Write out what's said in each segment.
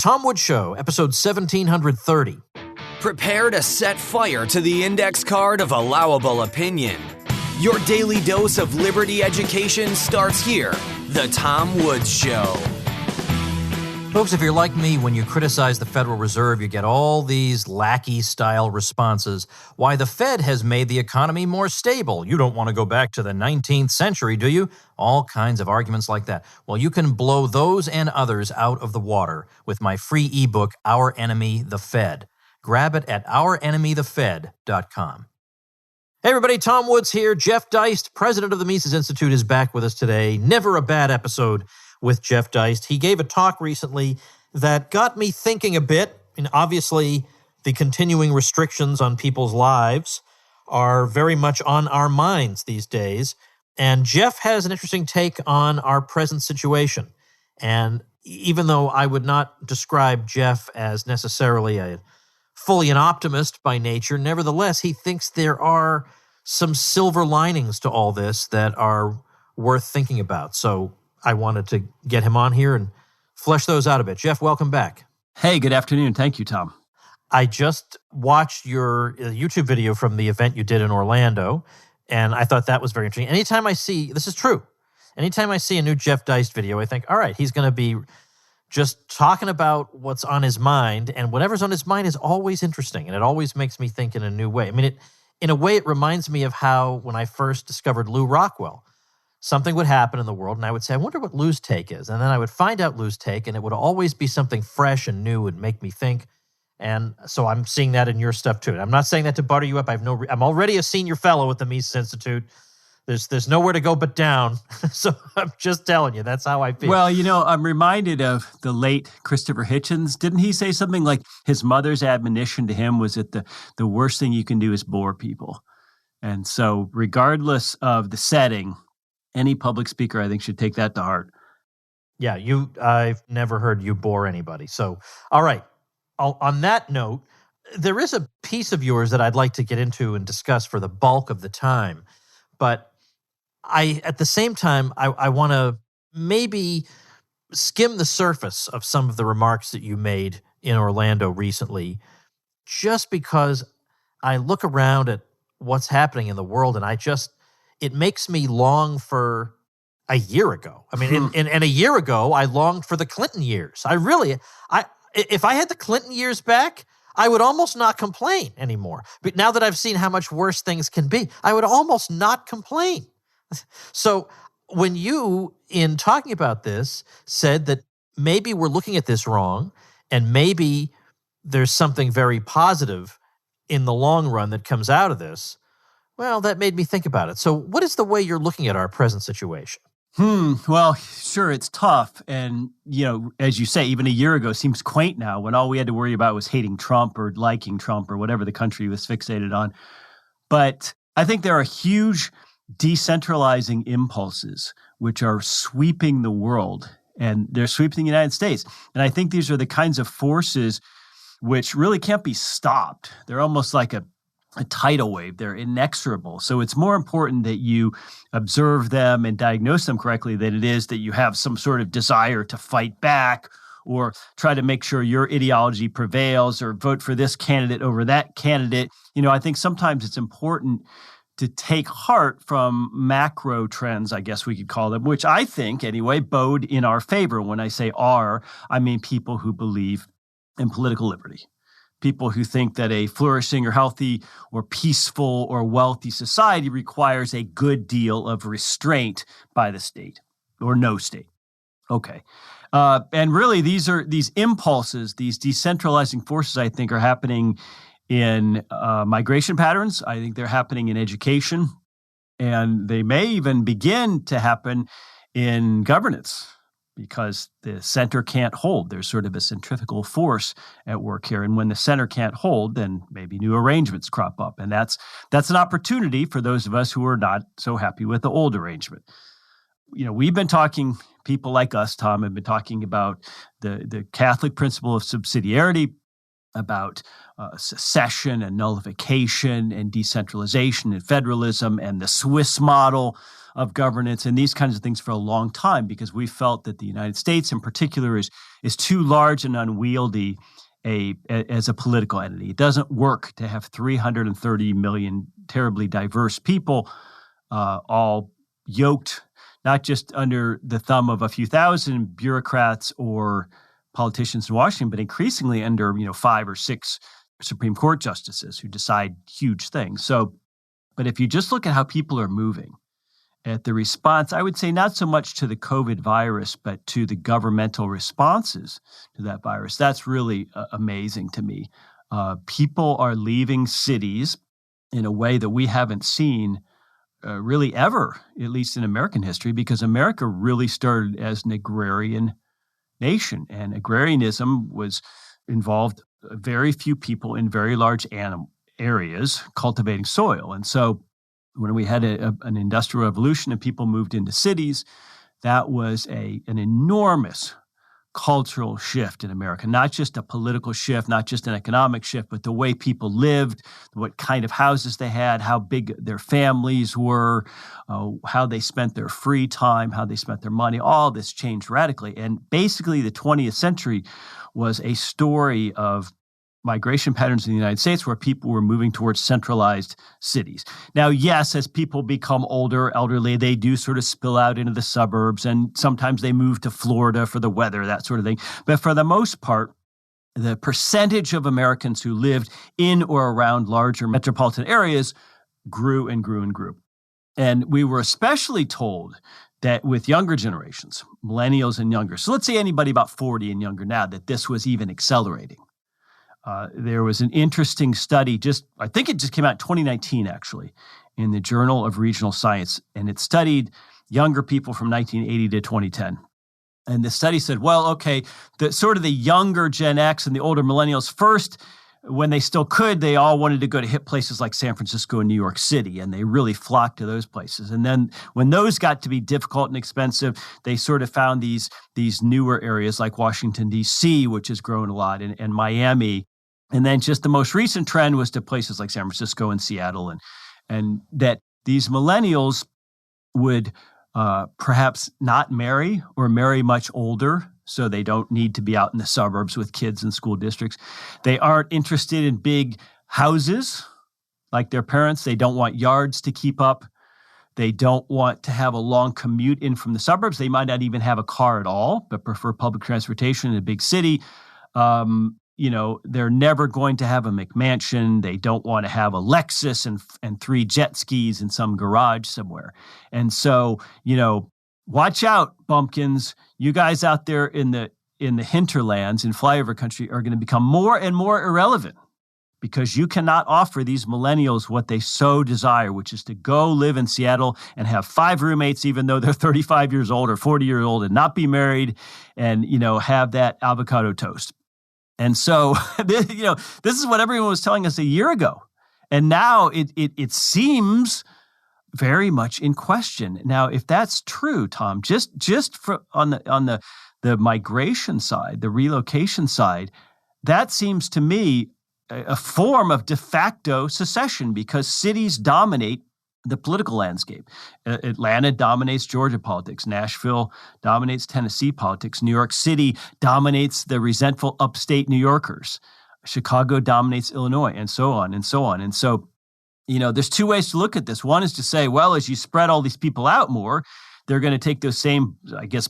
Tom Woods Show, episode 1730. Prepare to set fire to the index card of allowable opinion. Your daily dose of liberty education starts here. The Tom Woods Show. Folks, if you're like me, when you criticize the Federal Reserve, you get all these lackey-style responses. Why, the Fed has made the economy more stable. You don't want to go back to the 19th century, do you? All kinds of arguments like that. Well, you can blow those and others out of the water with my free ebook, Our Enemy, the Fed. Grab it at ourenemythefed.com. Hey everybody, Tom Woods here. Jeff Deist, president of the Mises Institute, is back with us today. Never a bad episode with Jeff Deist. He gave a talk recently that got me thinking a bit. And obviously, the continuing restrictions on people's lives are very much on our minds these days. And Jeff has an interesting take on our present situation. And even though I would not describe Jeff as necessarily fully an optimist by nature, nevertheless, he thinks there are some silver linings to all this that are worth thinking about. So I wanted to get him on here and flesh those out a bit. Jeff, welcome back. Hey, good afternoon. Thank you, Tom. I just watched your YouTube video from the event you did in Orlando, and I thought that was very interesting. Anytime I see, this is true, anytime I see a new Jeff Deist video, I think, all right, he's going to be just talking about what's on his mind, and whatever's on his mind is always interesting, and it always makes me think in a new way. I mean, in a way, it reminds me of how when I first discovered Lou Rockwell, something would happen in the world, and I would say, I wonder what Lou's take is. And then I would find out Lou's take, and it would always be something fresh and new and make me think. And so I'm seeing that in your stuff, too. And I'm not saying that to butter you up. I'm already a senior fellow at the Mises Institute. There's nowhere to go but down. So I'm just telling you, that's how I feel. Well, I'm reminded of the late Christopher Hitchens. Didn't he say something like his mother's admonition to him was that the worst thing you can do is bore people? And so regardless of the setting, any public speaker, I think, should take that to heart. Yeah, I've never heard you bore anybody. So, all right. On that note, there is a piece of yours that I'd like to get into and discuss for the bulk of the time. But at the same time, I want to maybe skim the surface of some of the remarks that you made in Orlando recently, just because I look around at what's happening in the world and it makes me long for a year ago. I mean, and a year ago, I longed for the Clinton years. If I had the Clinton years back, I would almost not complain anymore. But now that I've seen how much worse things can be, I would almost not complain. So when you, in talking about this, said that maybe we're looking at this wrong, and maybe there's something very positive in the long run that comes out of this, well, that made me think about it. So what is the way you're looking at our present situation? Well, sure, it's tough. And, as you say, even a year ago seems quaint now when all we had to worry about was hating Trump or liking Trump or whatever the country was fixated on. But I think there are huge decentralizing impulses which are sweeping the world, and they're sweeping the United States. And I think these are the kinds of forces which really can't be stopped. They're almost like a tidal wave. They're inexorable. So it's more important that you observe them and diagnose them correctly than it is that you have some sort of desire to fight back or try to make sure your ideology prevails or vote for this candidate over that candidate. I think sometimes it's important to take heart from macro trends, I guess we could call them, which I think, anyway, bode in our favor. When I say our, I mean people who believe in political liberty. People who think that a flourishing or healthy or peaceful or wealthy society requires a good deal of restraint by the state or no state. Okay. And really, these impulses, these decentralizing forces, I think, are happening in migration patterns. I think they're happening in education. And they may even begin to happen in governance, because the center can't hold. There's sort of a centrifugal force at work here. And when the center can't hold, then maybe new arrangements crop up. And that's an opportunity for those of us who are not so happy with the old arrangement. We've been talking, people like us, Tom, have been talking about the Catholic principle of subsidiarity, about secession and nullification and decentralization and federalism and the Swiss model of governance and these kinds of things for a long time because we felt that the United States in particular is too large and unwieldy as a political entity. It doesn't work to have 330 million terribly diverse people all yoked, not just under the thumb of a few thousand bureaucrats or politicians in Washington, but increasingly under 5 or 6 Supreme Court justices who decide huge things. So, but if you just look at how people are moving, at the response, I would say not so much to the COVID virus, but to the governmental responses to that virus. That's really amazing to me. People are leaving cities in a way that we haven't seen really ever, at least in American history, because America really started as an agrarian nation, and agrarianism was involved very few people in very large areas cultivating soil. And so when we had an industrial revolution and people moved into cities, that was an enormous cultural shift in America, not just a political shift, not just an economic shift, but the way people lived, what kind of houses they had, how big their families were, how they spent their free time, how they spent their money. All this changed radically. And basically the 20th century was a story of migration patterns in the United States where people were moving towards centralized cities. Now, yes, as people become older, elderly, they do sort of spill out into the suburbs, and sometimes they move to Florida for the weather, that sort of thing. But for the most part, the percentage of Americans who lived in or around larger metropolitan areas grew and grew and grew. And we were especially told that with younger generations, millennials and younger, so let's say anybody about 40 and younger now, that this was even accelerating. There was an interesting study, I think it just came out in 2019, actually, in the Journal of Regional Science, and it studied younger people from 1980 to 2010. And the study said, well, okay, the younger Gen X and the older millennials first, when they still could, they all wanted to go to hip places like San Francisco and New York City, and they really flocked to those places. And then when those got to be difficult and expensive, they sort of found these newer areas like Washington, D.C., which has grown a lot, and Miami. And then just the most recent trend was to places like San Francisco and Seattle, and that these millennials would perhaps not marry or marry much older, so they don't need to be out in the suburbs with kids in school districts. They aren't interested in big houses like their parents. They don't want yards to keep up. They don't want to have a long commute in from the suburbs. They might not even have a car at all, but prefer public transportation in a big city. They're never going to have a McMansion. They don't want to have a Lexus and 3 jet skis in some garage somewhere. And so, watch out, bumpkins. You guys out there in the hinterlands in flyover country are going to become more and more irrelevant because you cannot offer these millennials what they so desire, which is to go live in Seattle and have 5 roommates, even though they're 35 years old or 40 years old, and not be married and, have that avocado toast. And so, this is what everyone was telling us a year ago. And now it seems very much in question. Now, if that's true, Tom, just on the migration side, the relocation side, that seems to me a form of de facto secession because cities dominate the political landscape. Atlanta dominates Georgia politics. Nashville dominates Tennessee politics. New York City dominates the resentful upstate New Yorkers. Chicago dominates Illinois, and so on and so on. And so, there's 2 ways to look at this. One is to say, well, as you spread all these people out more, they're going to take those same,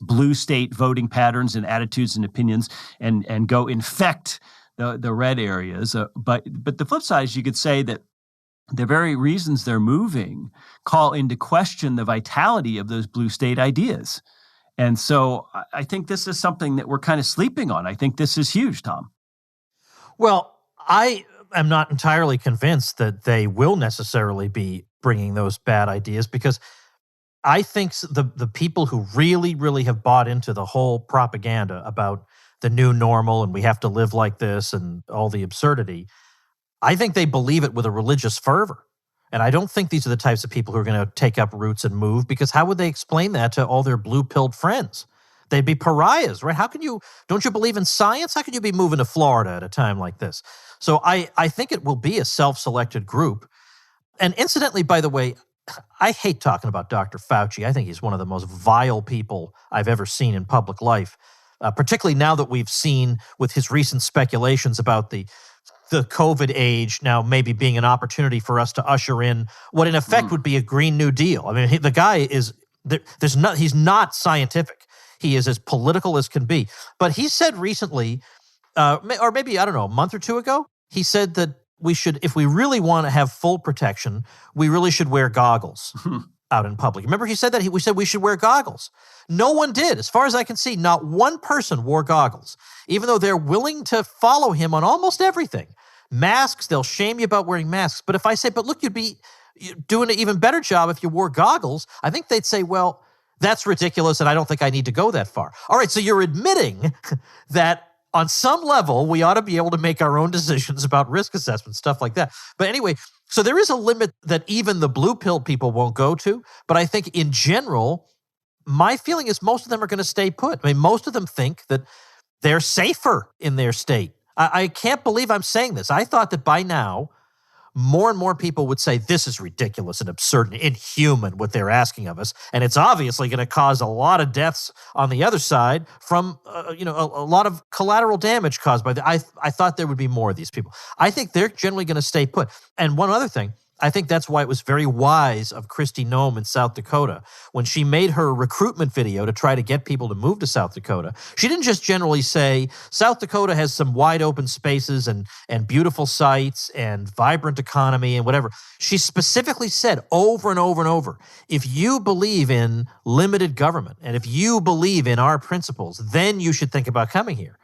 blue state voting patterns and attitudes and opinions and go infect the red areas. But the flip side is you could say that the very reasons they're moving call into question the vitality of those blue state ideas. And so I think this is something that we're kind of sleeping on. I think this is huge, Tom. Well, I am not entirely convinced that they will necessarily be bringing those bad ideas because I think the people who really, really have bought into the whole propaganda about the new normal and we have to live like this and all the absurdity, I think they believe it with a religious fervor. And I don't think these are the types of people who are going to take up roots and move because how would they explain that to all their blue-pilled friends? They'd be pariahs, right? Don't you believe in science? How can you be moving to Florida at a time like this? So I think it will be a self-selected group. And incidentally, by the way, I hate talking about Dr. Fauci. I think he's one of the most vile people I've ever seen in public life, particularly now that we've seen with his recent speculations about the COVID age now maybe being an opportunity for us to usher in what in effect would be a Green New Deal. I mean, the guy is he's not scientific. He is as political as can be. But he said recently, or maybe, I don't know, a month or two ago, he said that we should, if we really want to have full protection, we really should wear goggles out in public. Remember he said that? We said we should wear goggles. No one did. As far as I can see, not one person wore goggles, even though they're willing to follow him on almost everything. Masks, they'll shame you about wearing masks. But if I say, but look, you'd be doing an even better job if you wore goggles, I think they'd say, well, that's ridiculous, and I don't think I need to go that far. All right, so you're admitting that on some level, we ought to be able to make our own decisions about risk assessment, stuff like that. But anyway, so there is a limit that even the blue pill people won't go to. But I think in general, my feeling is most of them are going to stay put. I mean, most of them think that they're safer in their state. I can't believe I'm saying this. I thought that by now, more and more people would say this is ridiculous and absurd and inhuman what they're asking of us, and it's obviously going to cause a lot of deaths on the other side from a lot of collateral damage caused by I thought there would be more of these people. I think they're generally going to stay put. And one other thing, I think that's why it was very wise of Kristi Noem in South Dakota when she made her recruitment video to try to get people to move to South Dakota. She didn't just generally say, South Dakota has some wide open spaces and beautiful sites and vibrant economy and whatever. She specifically said over and over and over, if you believe in limited government and if you believe in our principles, then you should think about coming here.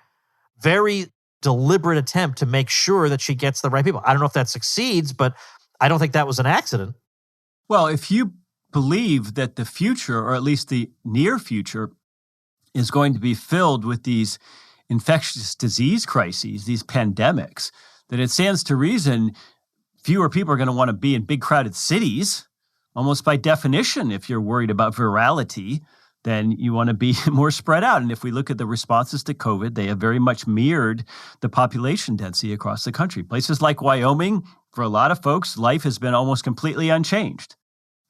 Very deliberate attempt to make sure that she gets the right people. I don't know if that succeeds, but I don't think that was an accident. Well, if you believe that the future, or at least the near future, is going to be filled with these infectious disease crises, these pandemics, then it stands to reason fewer people are going to want to be in big crowded cities. Almost by definition, if you're worried about virality, then you want to be more spread out. And if we look at the responses to COVID, they have very much mirrored the population density across the country. Places like Wyoming, for a lot of folks, life has been almost completely unchanged.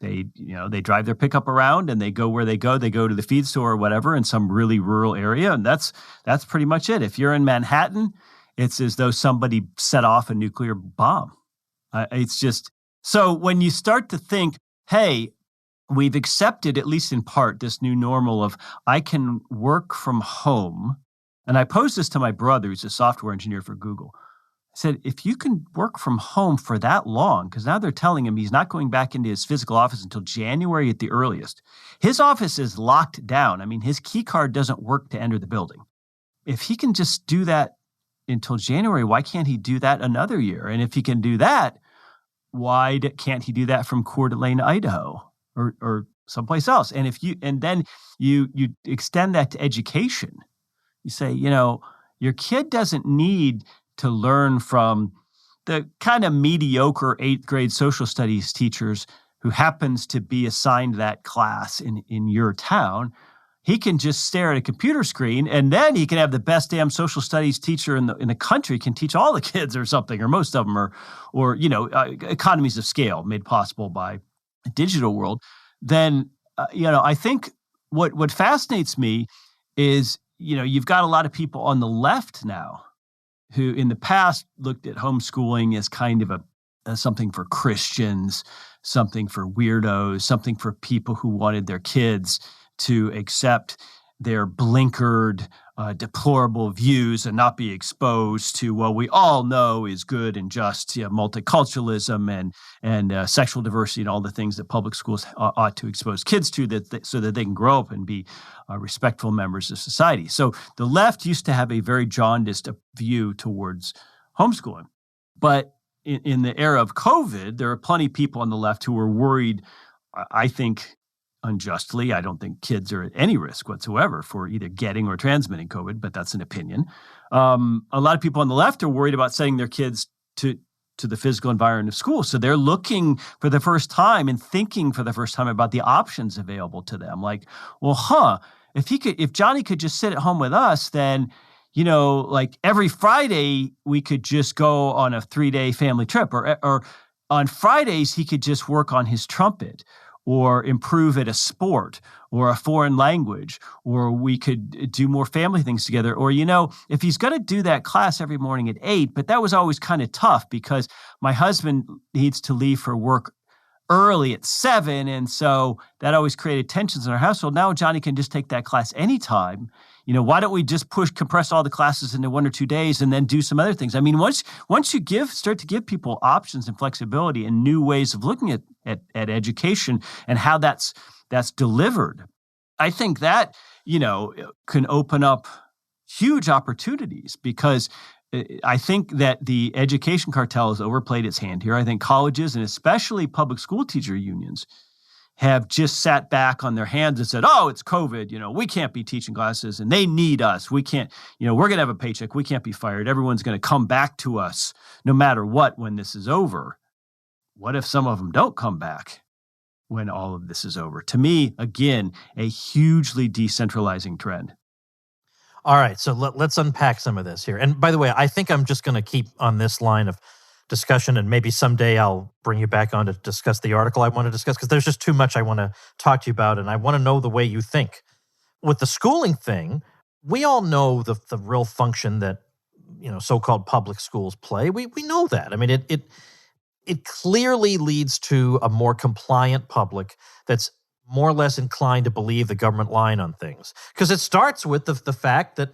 They drive their pickup around and they go where they go. They go to the feed store or whatever in some really rural area, and that's pretty much it. If you're in Manhattan, it's as though somebody set off a nuclear bomb. It's just so when you start to think, hey, we've accepted, at least in part, this new normal of I can work from home. And I posed this to my brother, who's a software engineer for Google. I said, if you can work from home for that long, because now they're telling him he's not going back into his physical office until January at the earliest. His office is locked down. I mean, his key card doesn't work to enter the building. If he can just do that until January, why can't he do that another year? And if he can do that, why can't he do that from Coeur d'Alene, Idaho? Or someplace else. And then you extend that to education. You say, your kid doesn't need to learn from the kind of mediocre 8th grade social studies teachers who happens to be assigned that class in your town. He can just stare at a computer screen, and then he can have the best damn social studies teacher in the country can teach all the kids or something, or most of them, or economies of scale made possible by a digital world. Then I think what fascinates me is you've got a lot of people on the left now who in the past looked at homeschooling as kind of as something for Christians, something for weirdos, something for people who wanted their kids to accept their blinkered, deplorable views and not be exposed to what we all know is good and just multiculturalism and sexual diversity and all the things that public schools ought to expose kids to so that they can grow up and be respectful members of society. So the left used to have a very jaundiced view towards homeschooling. But in the era of COVID, there are plenty of people on the left who were worried, I think, unjustly. I don't think kids are at any risk whatsoever for either getting or transmitting COVID, but that's an opinion. A lot of people on the left are worried about sending their kids to the physical environment of school. So they're looking for the first time and thinking for the first time about the options available to them. Like, well, if Johnny could just sit at home with us, then, like every Friday we could just go on a 3-day family trip, or on Fridays he could just work on his trumpet. or improve at a sport or a foreign language, or we could do more family things together. Or, if he's going to do that class every morning at 8, but that was always kind of tough because my husband needs to leave for work early at 7. And so that always created tensions in our household. Now Johnny can just take that class anytime. Why don't we just compress all the classes into 1 or 2 days and then do some other things? I mean, once you start to give people options and flexibility and new ways of looking at education and how that's delivered, I think that, can open up huge opportunities, because I think that the education cartel has overplayed its hand here. I think colleges and especially public school teacher unions have just sat back on their hands and said, oh, it's COVID, we can't be teaching classes and they need us. We can't, we're going to have a paycheck. We can't be fired. Everyone's going to come back to us no matter what when this is over. What if some of them don't come back when all of this is over? To me, again, a hugely decentralizing trend. All right, so let's unpack some of this here. And by the way, I think I'm just going to keep on this line of discussion, and maybe someday I'll bring you back on to discuss the article I want to discuss, because there's just too much I want to talk to you about, and I want to know the way you think. With the schooling thing, we all know the real function that so-called public schools play. We know that. I mean, it clearly leads to a more compliant public that's more or less inclined to believe the government line on things. Because it starts with the fact that,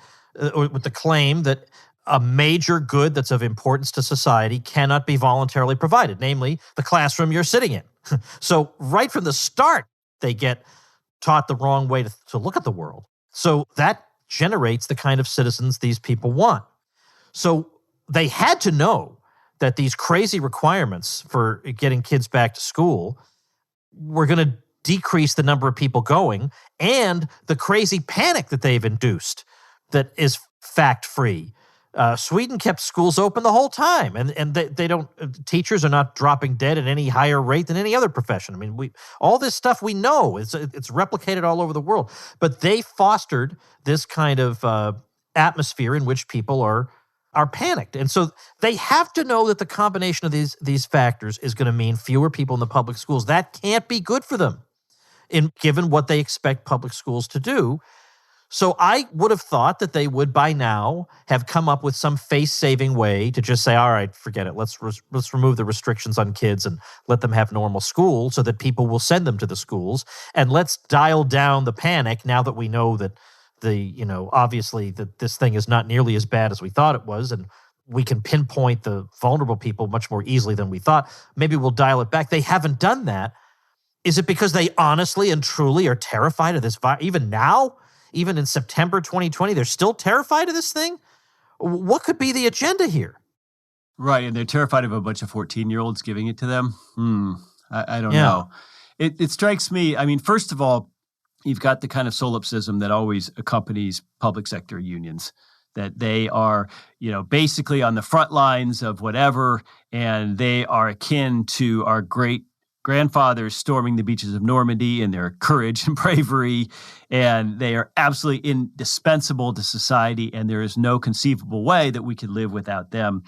or with the claim that a major good that's of importance to society cannot be voluntarily provided, namely the classroom you're sitting in. So right from the start, they get taught the wrong way to look at the world. So that generates the kind of citizens these people want. So they had to know that these crazy requirements for getting kids back to school were going to decrease the number of people going, and the crazy panic that they've induced that is fact-free. Sweden kept schools open the whole time, and they don't. Teachers are not dropping dead at any higher rate than any other profession. I mean, all this stuff we know, it's replicated all over the world. But they fostered this kind of atmosphere in which people are panicked, and so they have to know that the combination of these factors is going to mean fewer people in the public schools. That can't be good for them, given what they expect public schools to do. So I would have thought that they would by now have come up with some face-saving way to just say, all right, forget it. Let's remove the restrictions on kids and let them have normal school so that people will send them to the schools. And let's dial down the panic now that we know that obviously that this thing is not nearly as bad as we thought it was. And we can pinpoint the vulnerable people much more easily than we thought. Maybe we'll dial it back. They haven't done that. Is it because they honestly and truly are terrified of this virus? Even now? Even in September 2020, they're still terrified of this thing? What could be the agenda here? Right, and they're terrified of a bunch of 14-year-olds giving it to them? I don't know. It strikes me, I mean, first of all, you've got the kind of solipsism that always accompanies public sector unions, that they are, basically on the front lines of whatever, and they are akin to our great grandfathers storming the beaches of Normandy in their courage and bravery, and they are absolutely indispensable to society, and there is no conceivable way that we could live without them.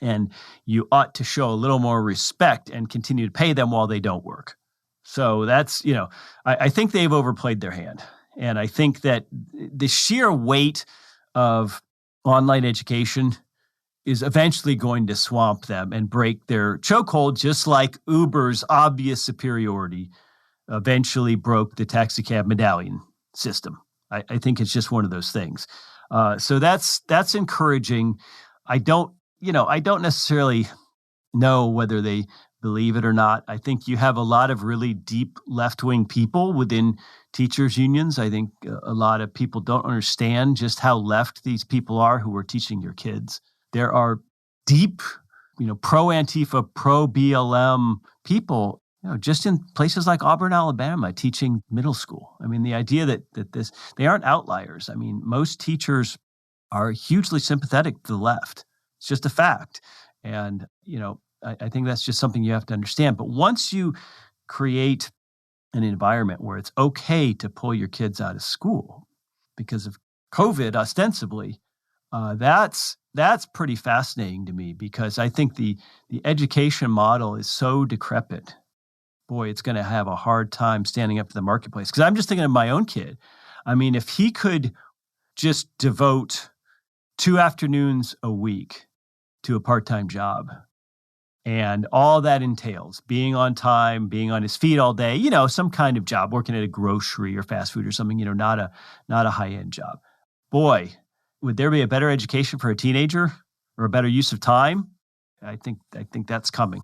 And you ought to show a little more respect and continue to pay them while they don't work. So that's, I think they've overplayed their hand. And I think that the sheer weight of online education is eventually going to swamp them and break their chokehold, just like Uber's obvious superiority eventually broke the taxicab medallion system. I think it's just one of those things. So that's encouraging. I don't necessarily know whether they believe it or not. I think you have a lot of really deep left-wing people within teachers' unions. I think a lot of people don't understand just how left these people are who are teaching your kids. There are deep, pro-Antifa, pro-BLM people, just in places like Auburn, Alabama, teaching middle school. I mean, the idea that they aren't outliers. I mean, most teachers are hugely sympathetic to the left. It's just a fact. And, I think that's just something you have to understand. But once you create an environment where it's okay to pull your kids out of school because of COVID, ostensibly, that's pretty fascinating to me, because I think the education model is so decrepit boy, it's going to have a hard time standing up to the marketplace. Because I'm just thinking of my own kid. I mean, if he could just devote 2 afternoons a week to a part-time job, and all that entails, being on time, being on his feet all day, some kind of job, working at a grocery or fast food or something, not a high-end job. Boy, would there be a better education for a teenager or a better use of time? I think that's coming.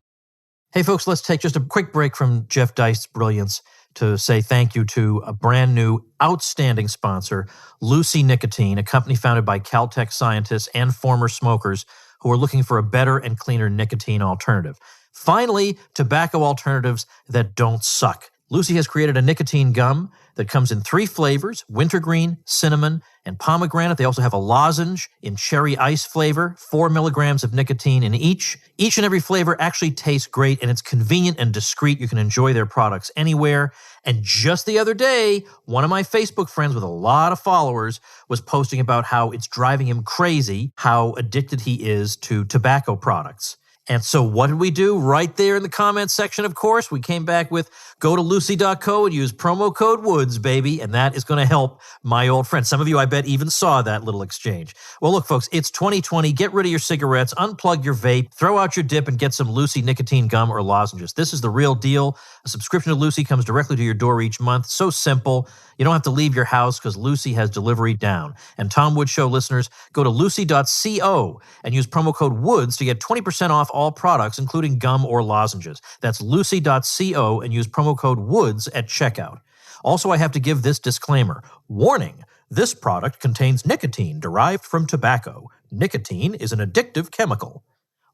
Hey, folks, let's take just a quick break from Jeff Deist's brilliance to say thank you to a brand new, outstanding sponsor, Lucy Nicotine, a company founded by Caltech scientists and former smokers who are looking for a better and cleaner nicotine alternative. Finally, tobacco alternatives that don't suck. Lucy has created a nicotine gum that comes in 3 flavors, wintergreen, cinnamon, and pomegranate. They also have a lozenge in cherry ice flavor, 4 milligrams of nicotine in each. Each and every flavor actually tastes great, and it's convenient and discreet. You can enjoy their products anywhere. And just the other day, one of my Facebook friends with a lot of followers was posting about how it's driving him crazy, how addicted he is to tobacco products. And so what did we do? Right there in the comments section, of course, we came back with go to lucy.co and use promo code WOODS, baby, and that is going to help my old friend. Some of you, I bet, even saw that little exchange. Well, look, folks, it's 2020. Get rid of your cigarettes, unplug your vape, throw out your dip, and get some Lucy nicotine gum or lozenges. This is the real deal. A subscription to Lucy comes directly to your door each month. So simple. You don't have to leave your house because Lucy has delivery down. And Tom Woods Show listeners, go to lucy.co and use promo code WOODS to get 20% off all products, including gum or lozenges. That's lucy.co and use promo code WOODS at checkout. Also, I have to give this disclaimer. Warning, this product contains nicotine derived from tobacco. Nicotine is an addictive chemical.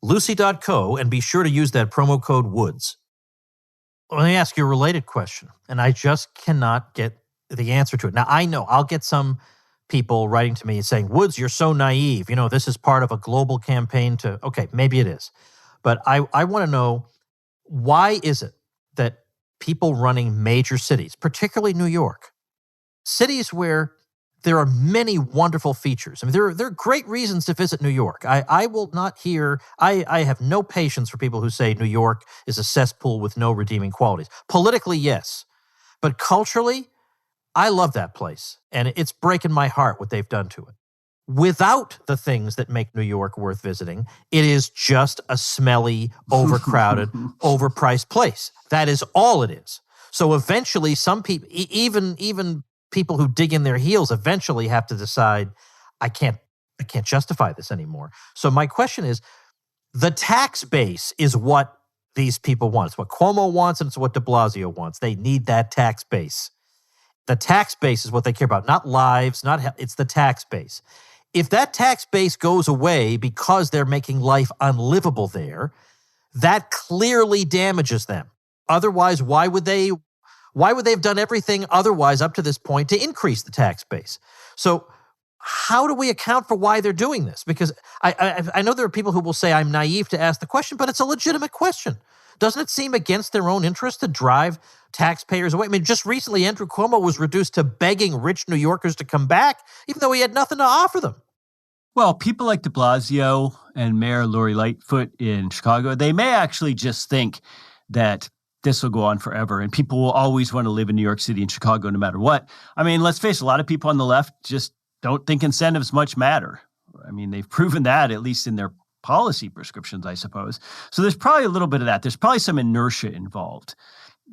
Lucy.co, and be sure to use that promo code WOODS. Let me ask you a related question, and I just cannot get the answer to it. Now, I know I'll get some people writing to me saying, Woods, you're so naive. This is part of a global campaign to, okay, maybe it is. But I want to know, why is it that people running major cities, particularly New York, cities where there are many wonderful features. I mean, there are great reasons to visit New York. I will not hear, I have no patience for people who say New York is a cesspool with no redeeming qualities. Politically, yes. But culturally, I love that place, and it's breaking my heart what they've done to it. Without the things that make New York worth visiting, it is just a smelly, overcrowded, overpriced place. That is all it is. So eventually, some people, even people who dig in their heels, eventually have to decide, I can't justify this anymore. So my question is, the tax base is what these people want. It's what Cuomo wants, and it's what de Blasio wants. They need that tax base. The tax base is what they care about, not lives, it's the tax base. If that tax base goes away because they're making life unlivable there, that clearly damages them. Otherwise, why would they have done everything otherwise up to this point to increase the tax base? So how do we account for why they're doing this? Because I know there are people who will say I'm naive to ask the question, but it's a legitimate question. Doesn't it seem against their own interest to drive taxpayers away? I mean, just recently, Andrew Cuomo was reduced to begging rich New Yorkers to come back, even though he had nothing to offer them. Well, people like de Blasio and Mayor Lori Lightfoot in Chicago, they may actually just think that this will go on forever and people will always want to live in New York City and Chicago no matter what. I mean, let's face it, a lot of people on the left just don't think incentives much matter. I mean, they've proven that, at least in their policy prescriptions, I suppose. So there's probably a little bit of that. There's probably some inertia involved.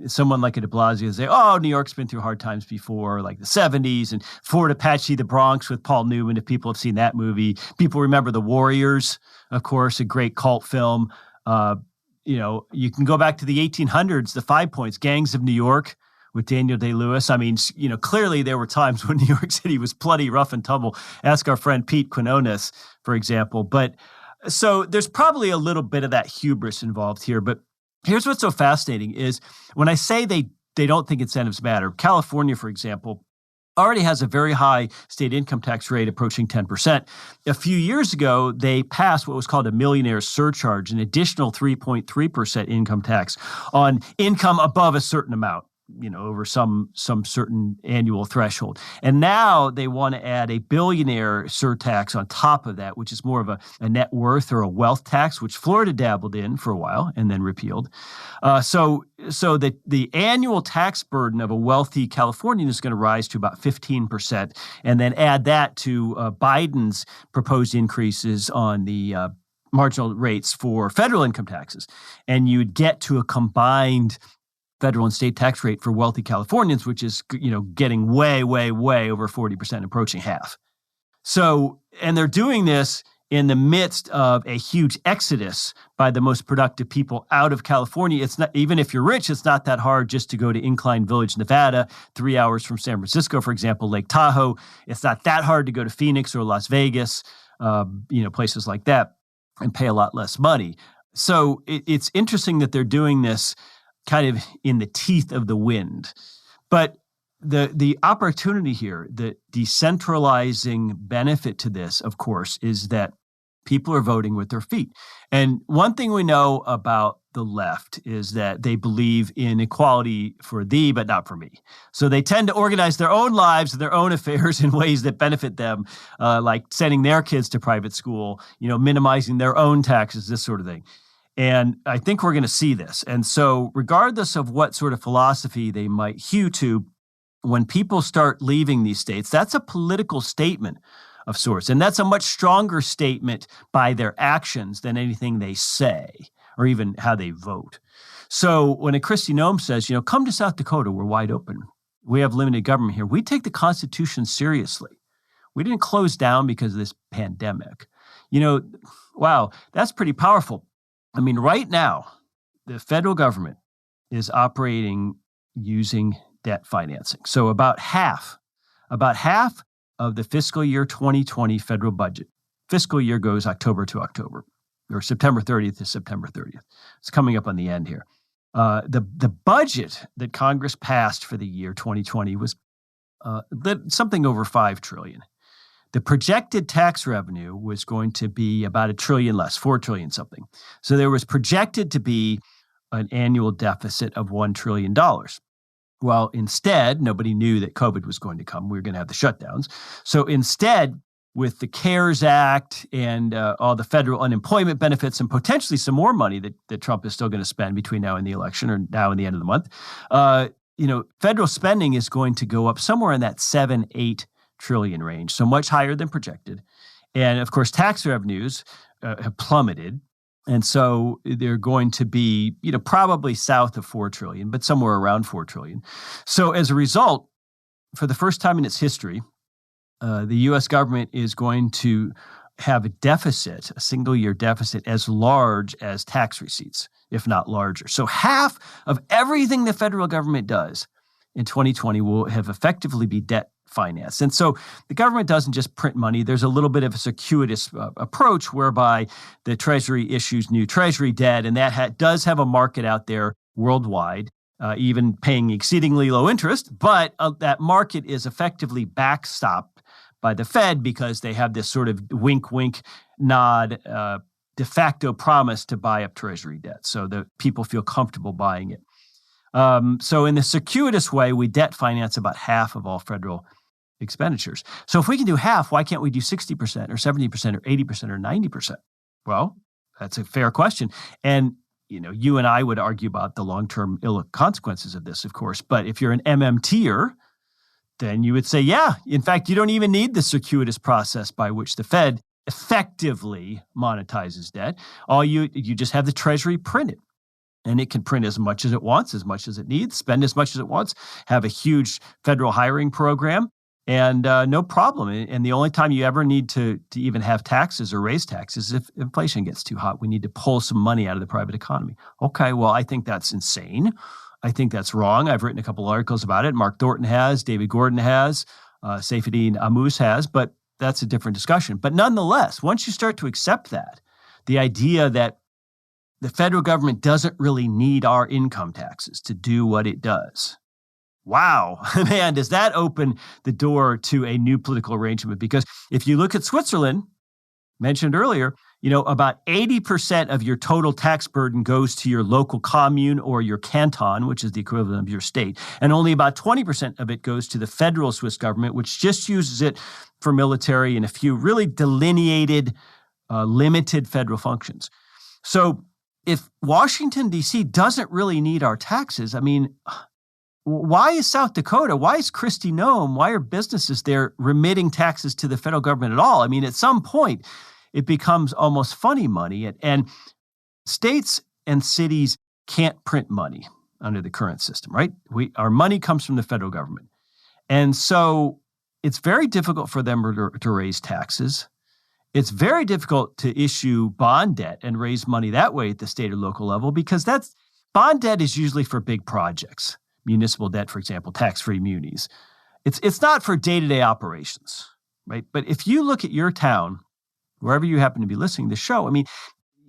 Someone like a de Blasio say, oh, New York's been through hard times before, like the 70s, and Fort Apache, the Bronx with Paul Newman, if people have seen that movie. People remember The Warriors, of course, a great cult film. You can go back to the 1800s, the 5 Points, Gangs of New York with Daniel Day-Lewis. I mean, clearly there were times when New York City was bloody, rough and tumble. Ask our friend Pete Quinones, for example. But so there's probably a little bit of that hubris involved here. But here's what's so fascinating is when I say they don't think incentives matter, California, for example, already has a very high state income tax rate approaching 10%. A few years ago, they passed what was called a millionaire surcharge, an additional 3.3% income tax on income above a certain amount. over some certain annual threshold. And now they want to add a billionaire surtax on top of that, which is more of a net worth or a wealth tax, which Florida dabbled in for a while and then repealed. So the annual tax burden of a wealthy Californian is going to rise to about 15%, and then add that to Biden's proposed increases on the marginal rates for federal income taxes. And you'd get to a combined federal and state tax rate for wealthy Californians, which is, getting way, way, way over 40%, approaching half. So, and they're doing this in the midst of a huge exodus by the most productive people out of California. It's not, even if you're rich, it's not that hard just to go to Incline Village, Nevada, 3 hours from San Francisco, for example, Lake Tahoe. It's not that hard to go to Phoenix or Las Vegas, places like that, and pay a lot less money. So it's interesting that they're doing this kind of in the teeth of the wind. But the opportunity here, the decentralizing benefit to this, of course, is that people are voting with their feet. And one thing we know about the left is that they believe in equality for thee, but not for me. So they tend to organize their own lives, their own affairs in ways that benefit them, like sending their kids to private school, minimizing their own taxes, this sort of thing. And I think we're going to see this. And so regardless of what sort of philosophy they might hew to, when people start leaving these states, that's a political statement of sorts. And that's a much stronger statement by their actions than anything they say or even how they vote. So when a Kristi Noem says, come to South Dakota, we're wide open. We have limited government here. We take the Constitution seriously. We didn't close down because of this pandemic. Wow, that's pretty powerful. I mean, right now, the federal government is operating using debt financing. So about half of the fiscal year 2020 federal budget, fiscal year goes October to October, or September 30th to September 30th. It's coming up on the end here. The budget that Congress passed for the year 2020 was something over $5 trillion. The projected tax revenue was going to be about $1 trillion less, $4 trillion something. So there was projected to be an annual deficit of $1 trillion. Well, instead, nobody knew that COVID was going to come. We were going to have the shutdowns. So instead, with the CARES Act and all the federal unemployment benefits and potentially some more money that Trump is still going to spend between now and the election or now and the end of the month, federal spending is going to go up somewhere in that 7-8 trillion range, so much higher than projected. And of course, tax revenues have plummeted. And so they're going to be, probably south of 4 trillion, but somewhere around 4 trillion. So as a result, for the first time in its history, the U.S. government is going to have a deficit, a single year deficit as large as tax receipts, if not larger. So half of everything the federal government does in 2020 will have effectively be debt finance. And so the government doesn't just print money. There's a little bit of a circuitous approach whereby the Treasury issues new Treasury debt, and that does have a market out there worldwide, even paying exceedingly low interest. But that market is effectively backstopped by the Fed because they have this sort of wink, wink, nod, de facto promise to buy up Treasury debt. So that people feel comfortable buying it. So in the circuitous way, we debt finance about half of all federal expenditures. So if we can do half, why can't we do 60% or 70% or 80% or 90%? Well, that's a fair question. And, you and I would argue about the long-term ill consequences of this, of course. But if you're an MMTer, then you would say, yeah, in fact, you don't even need the circuitous process by which the Fed effectively monetizes debt. You just have the Treasury printed. And it can print as much as it wants, as much as it needs, spend as much as it wants, have a huge federal hiring program, and no problem. And the only time you ever need to even have taxes or raise taxes is if inflation gets too hot. We need to pull some money out of the private economy. Okay, well, I think that's insane. I think that's wrong. I've written a couple articles about it. Mark Thornton has, David Gordon has, Saifuddin Ammous has, but that's a different discussion. But nonetheless, once you start to accept that, the idea that the federal government doesn't really need our income taxes to do what it does. Wow, man, does that open the door to a new political arrangement? Because if you look at Switzerland, mentioned earlier, About 80% of your total tax burden goes to your local commune or your canton, which is the equivalent of your state. And only about 20% of it goes to the federal Swiss government, which just uses it for military and a few really delineated, limited federal functions. So if Washington, D.C. doesn't really need our taxes, why is South Dakota, why is Kristi Noem, why are businesses there remitting taxes to the federal government at all? At some point, it becomes almost funny money. And states and cities can't print money under the current system, right? Our money comes from the federal government. And so it's very difficult for them to raise taxes. It's very difficult to issue bond debt and raise money that way at the state or local level because bond debt is usually for big projects. Municipal debt, for example, tax-free munis. It's not for day-to-day operations, right? But if you look at your town, wherever you happen to be listening to the show,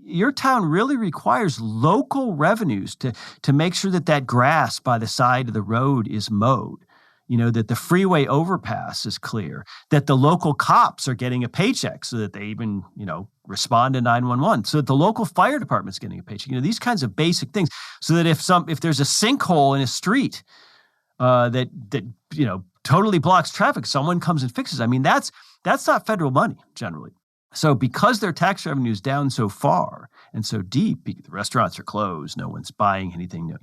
your town really requires local revenues to make sure that grass by the side of the road is mowed, that the freeway overpass is clear, that the local cops are getting a paycheck so that they even, respond to 911, so that the local fire department's getting a paycheck, these kinds of basic things, so that if there's a sinkhole in a street that totally blocks traffic, someone comes and fixes. That's not federal money generally. So because their tax revenue is down so far and so deep, the restaurants are closed, no one's buying anything,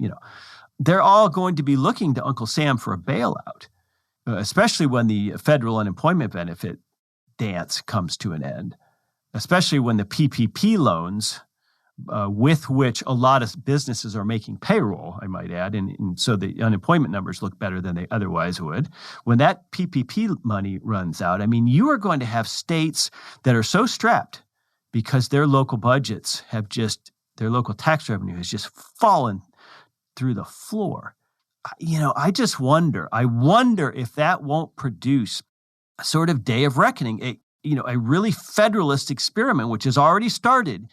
they're all going to be looking to Uncle Sam for a bailout, especially when the federal unemployment benefit dance comes to an end, especially when the PPP loans, with which a lot of businesses are making payroll, I might add, and so the unemployment numbers look better than they otherwise would. When that PPP money runs out, you are going to have states that are so strapped because their local budgets their local tax revenue has just fallen through the floor. I just wonder. I wonder if that won't produce a sort of day of reckoning, a really federalist experiment, which has already started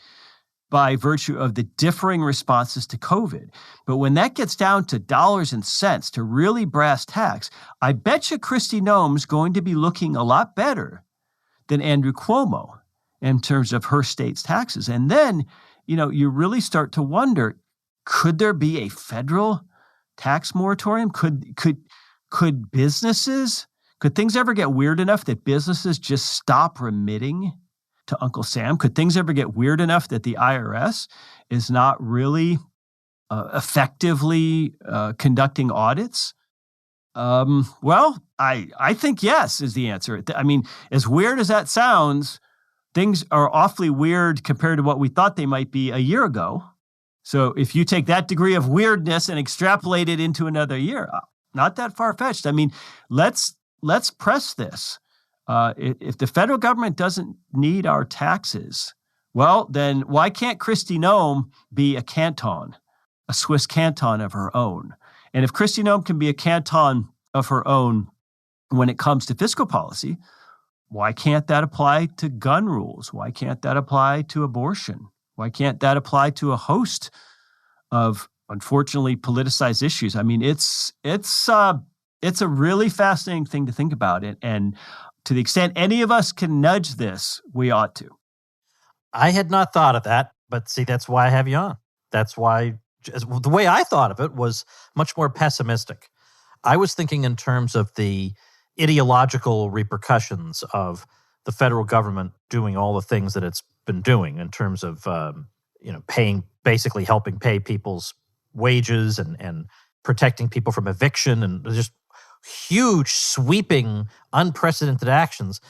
by virtue of the differing responses to COVID. But when that gets down to dollars and cents, to really brass tacks, I bet you Kristi Noem's going to be looking a lot better than Andrew Cuomo in terms of her state's taxes. And then, you really start to wonder, could there be a federal tax moratorium? Could businesses, could things ever get weird enough that businesses just stop remitting to Uncle Sam? Could things ever get weird enough that the IRS is not really effectively conducting audits? Well, I think yes is the answer. As weird as that sounds, things are awfully weird compared to what we thought they might be a year ago. So if you take that degree of weirdness and extrapolate it into another year, not that far-fetched. Let's press this. If the federal government doesn't need our taxes, well, then why can't Kristi Noem be a canton, a Swiss canton of her own? And if Kristi Noem can be a canton of her own when it comes to fiscal policy, why can't that apply to gun rules? Why can't that apply to abortion? Why can't that apply to a host of, unfortunately, politicized issues? It's a really fascinating thing to think about it. And to the extent any of us can nudge this, we ought to. I had not thought of that, but see, that's why I have you on. That's why the way I thought of it was much more pessimistic. I was thinking in terms of the ideological repercussions of the federal government doing all the things that it's been doing in terms of, helping pay people's wages and protecting people from eviction and just huge, sweeping, unprecedented actions.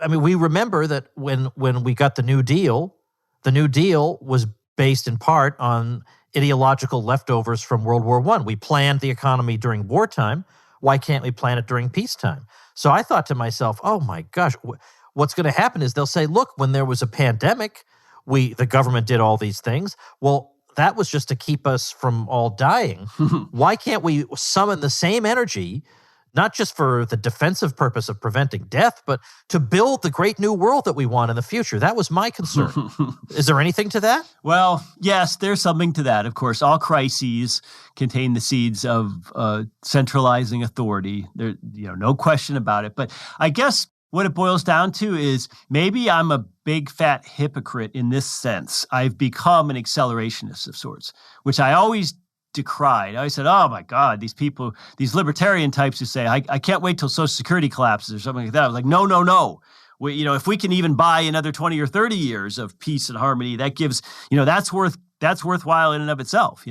We remember that when we got the New Deal was based in part on ideological leftovers from World War I. We planned the economy during wartime. Why can't we plan it during peacetime? So I thought to myself, oh my gosh, what's going to happen is they'll say, look, when there was a pandemic, the government did all these things. Well, that was just to keep us from all dying. Why can't we summon the same energy, not just for the defensive purpose of preventing death, but to build the great new world that we want in the future? That was my concern. Is there anything to that? Well, yes, there's something to that. Of course, all crises contain the seeds of centralizing authority. There, no question about it. But I guess what it boils down to is maybe I'm a big fat hypocrite in this sense. I've become an accelerationist of sorts, which I always decried. I always said, oh my God, these people, these libertarian types who say, I can't wait till Social Security collapses or something like that. I was like, no. If we can even buy another 20 or 30 years of peace and harmony, that gives, that's worthwhile in and of itself,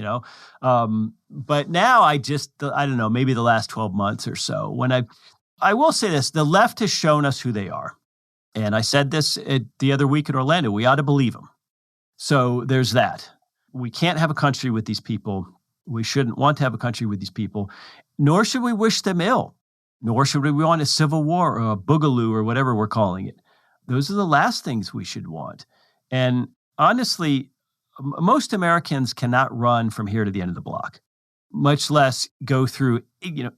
But now I don't know, maybe the last 12 months or so, when I will say this, the left has shown us who they are. And I said this the other week in Orlando, we ought to believe them. So there's that. We can't have a country with these people. We shouldn't want to have a country with these people, nor should we wish them ill, nor should we want a civil war or a boogaloo or whatever we're calling it. Those are the last things we should want. And honestly, most Americans cannot run from here to the end of the block, much less go through,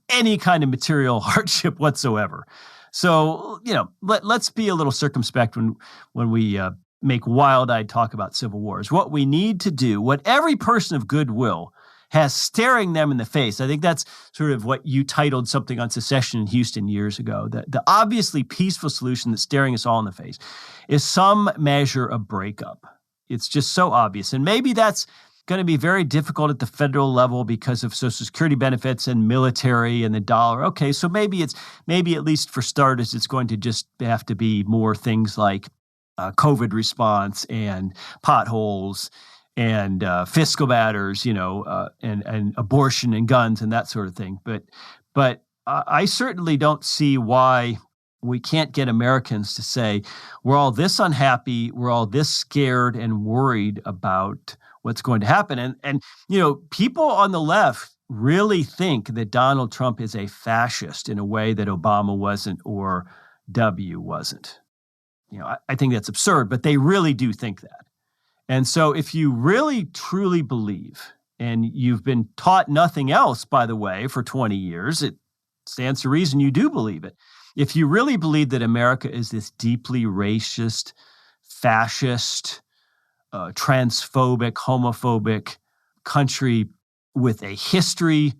any kind of material hardship whatsoever. So, let's be a little circumspect when we make wild-eyed talk about civil wars. What we need to do, what every person of goodwill has staring them in the face. I think that's sort of what you titled something on secession in Houston years ago. The obviously peaceful solution that's staring us all in the face is some measure of breakup. It's just so obvious. And maybe that's going to be very difficult at the federal level because of Social Security benefits and military and the dollar. Okay, so maybe at least for starters, it's going to just have to be more things like COVID response and potholes and fiscal matters, and abortion and guns and that sort of thing. But I certainly don't see why we can't get Americans to say, we're all this unhappy, we're all this scared and worried about what's going to happen. And people on the left really think that Donald Trump is a fascist in a way that Obama wasn't or W wasn't. I think that's absurd, but they really do think that. And so if you really, truly believe, and you've been taught nothing else, by the way, for 20 years, it stands to reason you do believe it. If you really believe that America is this deeply racist, fascist, transphobic, homophobic country with a history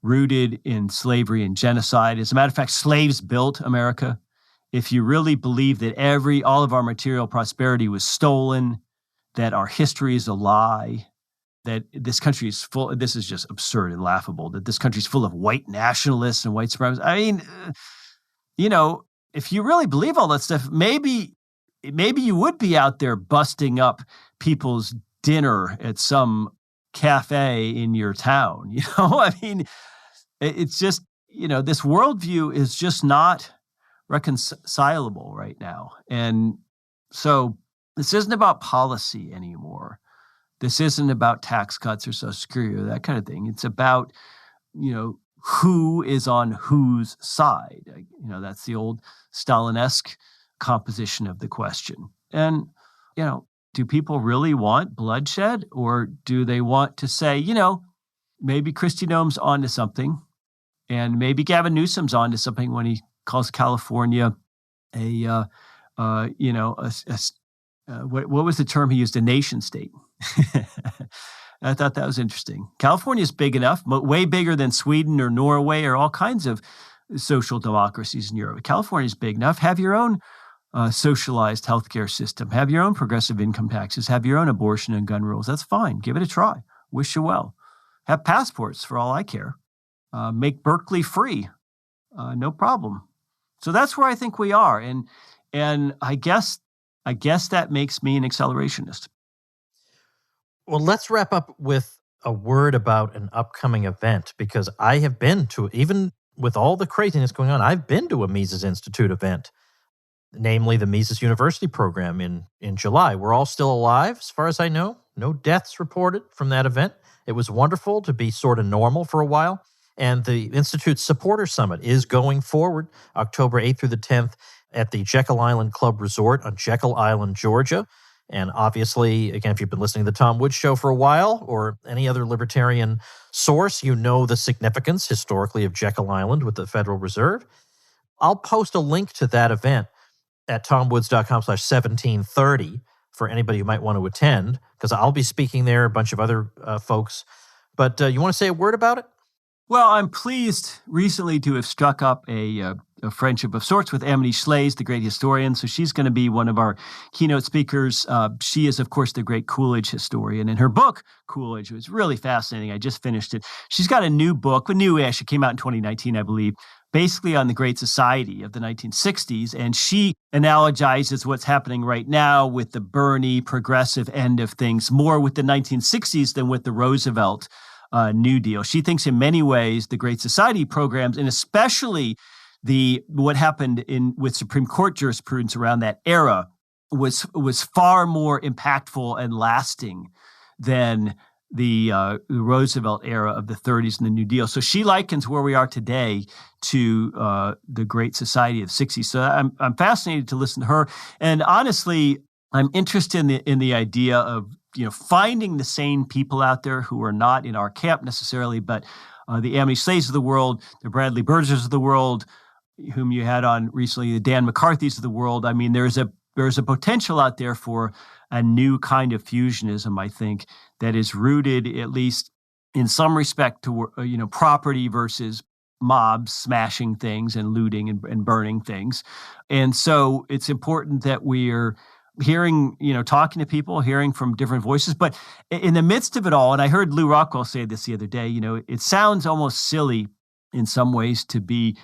rooted in slavery and genocide, as a matter of fact, slaves built America. If you really believe that all of our material prosperity was stolen, that our history is a lie, that this country is full, this is just absurd and laughable, that this country is full of white nationalists and white supremacists. I mean, if you really believe all that stuff, maybe you would be out there busting up people's dinner at some cafe in your town. I mean, it's just, this worldview is just not reconcilable right now. And so this isn't about policy anymore. This isn't about tax cuts or Social Security or that kind of thing. It's about, who is on whose side. That's the old Stalin-esque composition of the question. And, do people really want bloodshed, or do they want to say, maybe Kristi Noem's onto something, and maybe Gavin Newsom's onto something when he calls California what was the term he used? A nation state. I thought that was interesting. California is big enough, way bigger than Sweden or Norway or all kinds of social democracies in Europe. California is big enough. Have your own socialized healthcare system. Have your own progressive income taxes. Have your own abortion and gun rules. That's fine. Give it a try. Wish you well. Have passports for all I care. Make Berkeley free. No problem. So that's where I think we are. And I guess that makes me an accelerationist. Well, let's wrap up with a word about an upcoming event, because I have been to, even with all the craziness going on, I've been to a Mises Institute event, namely the Mises University program in July. We're all still alive, as far as I know. No deaths reported from that event. It was wonderful to be sort of normal for a while. And the Institute's Supporter Summit is going forward October 8th through the 10th at the Jekyll Island Club Resort on Jekyll Island, Georgia. And obviously, again, if you've been listening to the Tom Woods Show for a while, or any other libertarian source, you know the significance historically of Jekyll Island with the Federal Reserve. I'll post a link to that event at tomwoods.com/1730 for anybody who might want to attend, because I'll be speaking there, a bunch of other folks. But you want to say a word about it? Well, I'm pleased recently to have struck up a a friendship of sorts with Amity Shlaes, the great historian. So she's going to be one of our keynote speakers. She is, of course, the great Coolidge historian. And her book, Coolidge, was really fascinating. I just finished it. She's got a new book, it came out in 2019, I believe, basically on the Great Society of the 1960s. And she analogizes what's happening right now with the Bernie progressive end of things, more with the 1960s than with the Roosevelt New Deal. She thinks in many ways the Great Society programs, and especially what happened with Supreme Court jurisprudence around that era, was far more impactful and lasting than the Roosevelt era of the 30s and the New Deal. So she likens where we are today to the Great Society of the 60s. So I'm fascinated to listen to her. And honestly, I'm interested in the idea of finding the sane people out there who are not in our camp necessarily, but the Amity Shlaes of the world, the Bradley Birzers of the world, whom you had on recently, the Dan McCarthys of the world. I mean, there's a potential out there for a new kind of fusionism, I think, that is rooted, at least in some respect, to property versus mobs smashing things and looting and burning things. And so it's important that we're hearing, talking to people, hearing from different voices. But in the midst of it all, and I heard Lou Rockwell say this the other day, it sounds almost silly in some ways to be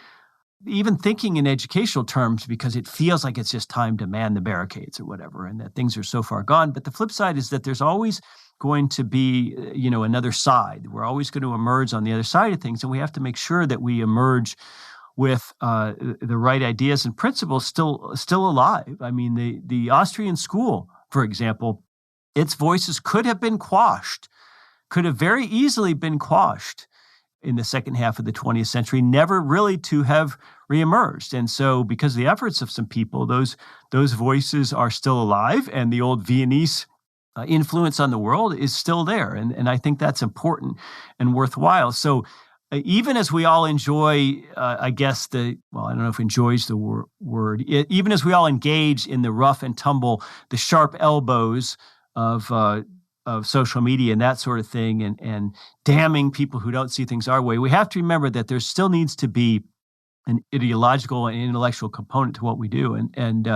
even thinking in educational terms, because it feels like it's just time to man the barricades or whatever, and that things are so far gone. But the flip side is that there's always going to be, another side. We're always going to emerge on the other side of things, and we have to make sure that we emerge with the right ideas and principles still alive. I mean, the Austrian school, for example, its voices could have very easily been quashed in the second half of the 20th century, never really to have reemerged. And so because of the efforts of some people, those voices are still alive, and the old Viennese influence on the world is still there. And I think that's important and worthwhile. So even as we all enjoy, I don't know if enjoy is the word, even as we all engage in the rough and tumble, the sharp elbows of social media and that sort of thing, and damning people who don't see things our way, we have to remember that there still needs to be an ideological and intellectual component to what we do. And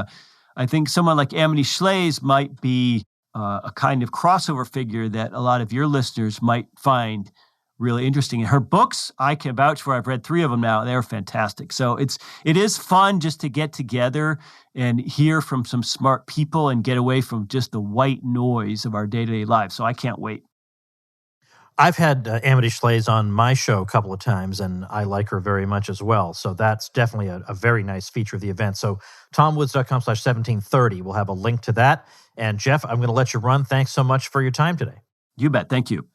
I think someone like Amity Shlaes might be a kind of crossover figure that a lot of your listeners might find really interesting. And her books, I can vouch for. I've read 3 of them now. They're fantastic. So it is fun just to get together and hear from some smart people and get away from just the white noise of our day-to-day lives. So I can't wait. I've had Amity Shlaes on my show a couple of times, and I like her very much as well. So that's definitely a very nice feature of the event. So tomwoods.com/1730. We'll have a link to that. And Jeff, I'm going to let you run. Thanks so much for your time today. You bet. Thank you.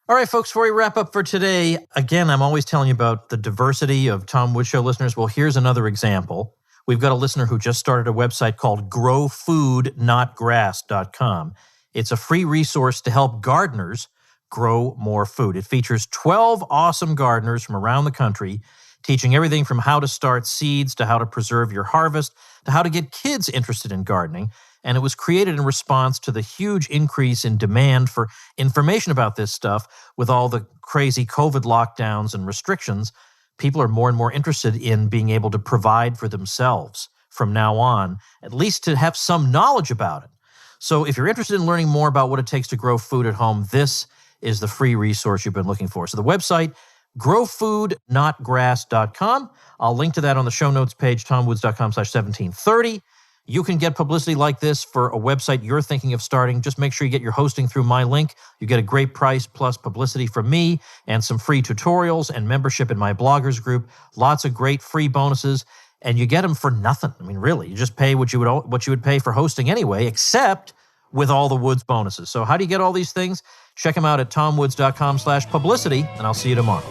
All right, folks, before we wrap up for today, again, I'm always telling you about the diversity of Tom Woods Show listeners. Well, here's another example. We've got a listener who just started a website called growfoodnotgrass.com. It's a free resource to help gardeners grow more food. It features 12 awesome gardeners from around the country, teaching everything from how to start seeds to how to preserve your harvest to how to get kids interested in gardening. And it was created in response to the huge increase in demand for information about this stuff. With all the crazy COVID lockdowns and restrictions, people are more and more interested in being able to provide for themselves from now on, at least to have some knowledge about it. So if you're interested in learning more about what it takes to grow food at home, this is the free resource you've been looking for. So the website, growfoodnotgrass.com. I'll link to that on the show notes page, tomwoods.com/1730. You can get publicity like this for a website you're thinking of starting. Just make sure you get your hosting through my link. You get a great price plus publicity from me and some free tutorials and membership in my bloggers group. Lots of great free bonuses, and you get them for nothing. I mean, really, you just pay what you would pay for hosting anyway, except with all the Woods bonuses. So how do you get all these things? Check them out at tomwoods.com/publicity, and I'll see you tomorrow.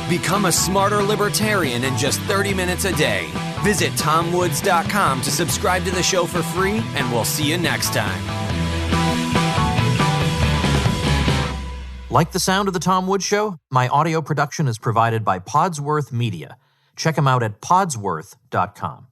Become a smarter libertarian in just 30 minutes a day. Visit tomwoods.com to subscribe to the show for free, and we'll see you next time. Like the sound of The Tom Woods Show? My audio production is provided by Podsworth Media. Check them out at podsworth.com.